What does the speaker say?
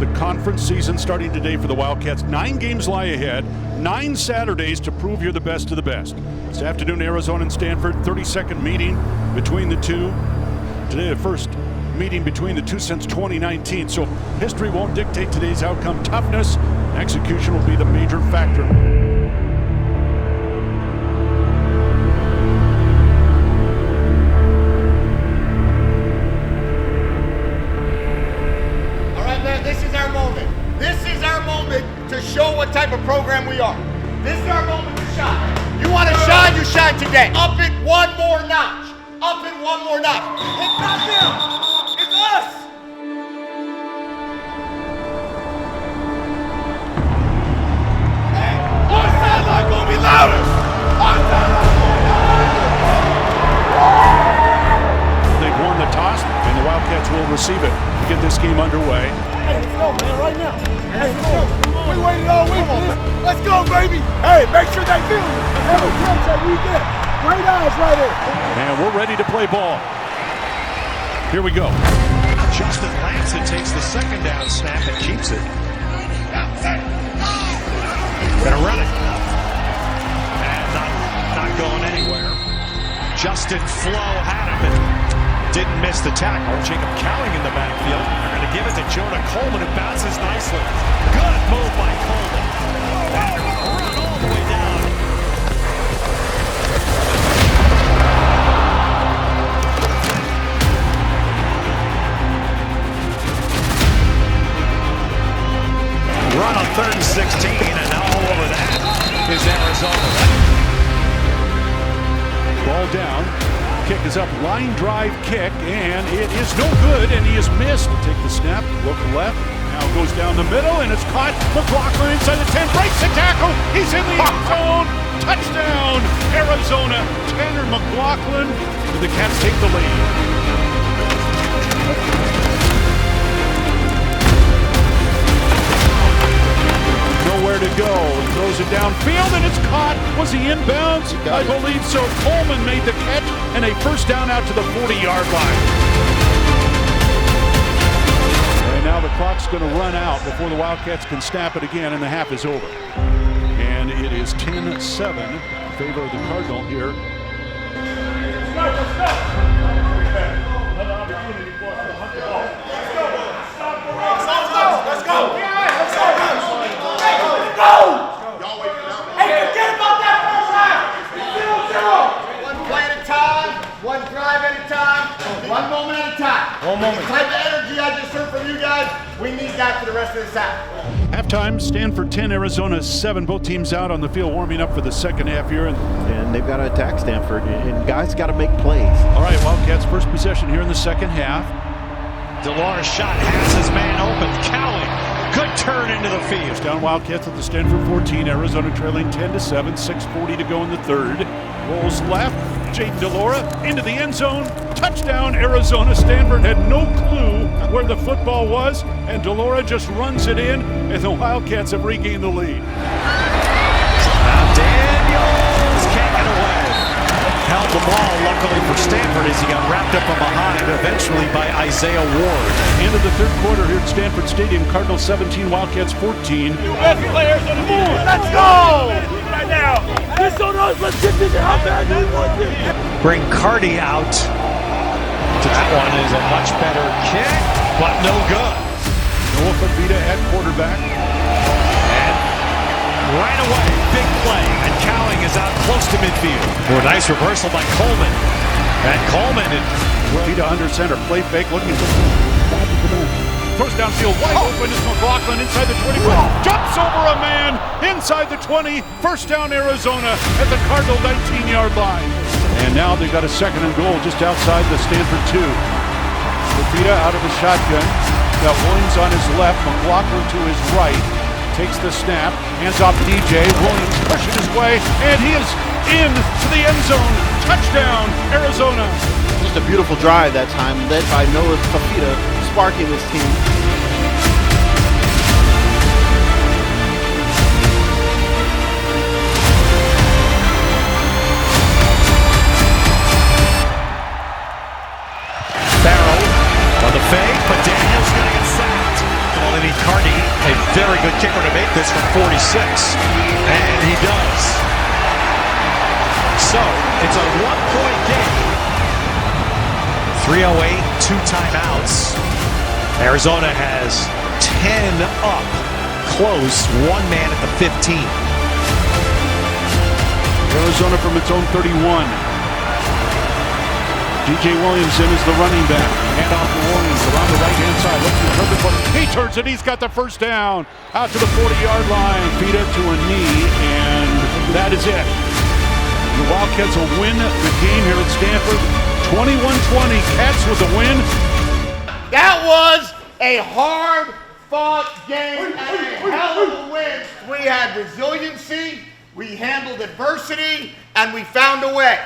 the conference season starting today for the Wildcats. 9 games lie ahead, 9 Saturdays to prove you're the best of the best. This afternoon, Arizona and Stanford, 32nd meeting between the two. Today, the first meeting between the two since 2019. So history won't dictate today's outcome. Toughness, execution will be the major factor. To show what type of program we are. This is our moment to shine. You want to shine, you shine today. Up it one more notch. Up it one more notch. It's not them. It's us. Hey, our sideline gonna be louder. Our sideline gonna be louder. They've won the toss, and the Wildcats will receive it to get this game underway. Hey, let's go, man, right now. Hey, let's go. We waited all week on this. Let's go, baby. Hey, make sure they feel it. Every catch that we get. Great eyes right there. And we're ready to play ball. Here we go. Justin Lamson takes the second down snap and keeps it. Gonna run it. And not going anywhere. Justin Flo had him and didn't miss the tackle. Jacob Cowing in the backfield. They're going to give it to Jonah Coleman, who bounces nicely. Good move by Coleman. Run all the way down. Run on 3rd and 16, and now all over that is Arizona. Ball down. Kick is up, line drive kick, and it is no good, and he is missed. Take the snap, look left, now goes down the middle, and it's caught. McLaughlin inside the 10, breaks the tackle, he's in the end zone. Touchdown, Arizona. Tanner McLaughlin, and the Cats take the lead. Nowhere to go. He throws it downfield and it's caught. Was he inbounds? I believe so. Coleman made the catch and a first down out to the 40-yard line. And now the clock's going to run out before the Wildcats can snap it again and the half is over. And it is 10-7 in favor of the Cardinal here. Let's go. Hey, forget about that first half. 0-0. One play at a time, one drive at a time, one moment at a time. One moment. The type of energy I just heard from you guys, we need that for the rest of this half. Halftime, Stanford 10, Arizona 7. Both teams out on the field warming up for the second half here. And they've got to attack Stanford, and guys got to make plays. All right, Wildcats first possession here in the second half. Delores shot has his man open. Cowing. Good turn into the field. Down Wildcats at the Stanford 14. Arizona trailing 10-7. 6:40 to go in the third. Rolls left. Jaden Delora into the end zone. Touchdown, Arizona. Stanford had no clue where the football was, and Delora just runs it in, and the Wildcats have regained the lead. Now Daniels can't get away. Held the ball, luckily for Stanford, as he got wrapped up from behind, eventually by Isaiah Ward. End of the third quarter here at Stanford Stadium. Cardinals 17, Wildcats 14. Best players on the board. Let's go! Right now. This on us. Let's get this out there. Bring Cardi out. That one is a much better kick, but no good. Noah Favita at quarterback. And right away, big play, and Cowing is out close to midfield. Oh, nice reversal by Coleman. And Coleman Favita under center, play fake, looking for throws downfield, wide open is McLaughlin inside the 20, jumps over a man inside the 20. First down, Arizona at the Cardinal 19-yard line. And now they've got a second and goal just outside the Stanford 2. Favita out of the shotgun. Got Williams on his left, McLaughlin to his right. Takes the snap, hands off DJ. Williams pushes his way, and he is in to the end zone. Touchdown, Arizona. Just a beautiful drive that time, led by Noah Favita, sparking his team. Farrell on the fake, but Daniels going to get sacked. Well, need Carney, a very good kicker, to make this from 46. And he does. So, it's a 1-point game. 3:08, 2 timeouts. Arizona has 10 up, close, 1 man at the 15. Arizona from its own 31. DJ Williamson is the running back. Hand off to Williams around the right-hand side. Looks to turn the foot. He turns it. He's got the first down. Out to the 40-yard line. Feet it to a knee, and that is it. The Wildcats will win the game here at Stanford. 21-20. Cats with the win. That was a hard-fought game and a hell of a win. We had resiliency, we handled adversity, and we found a way.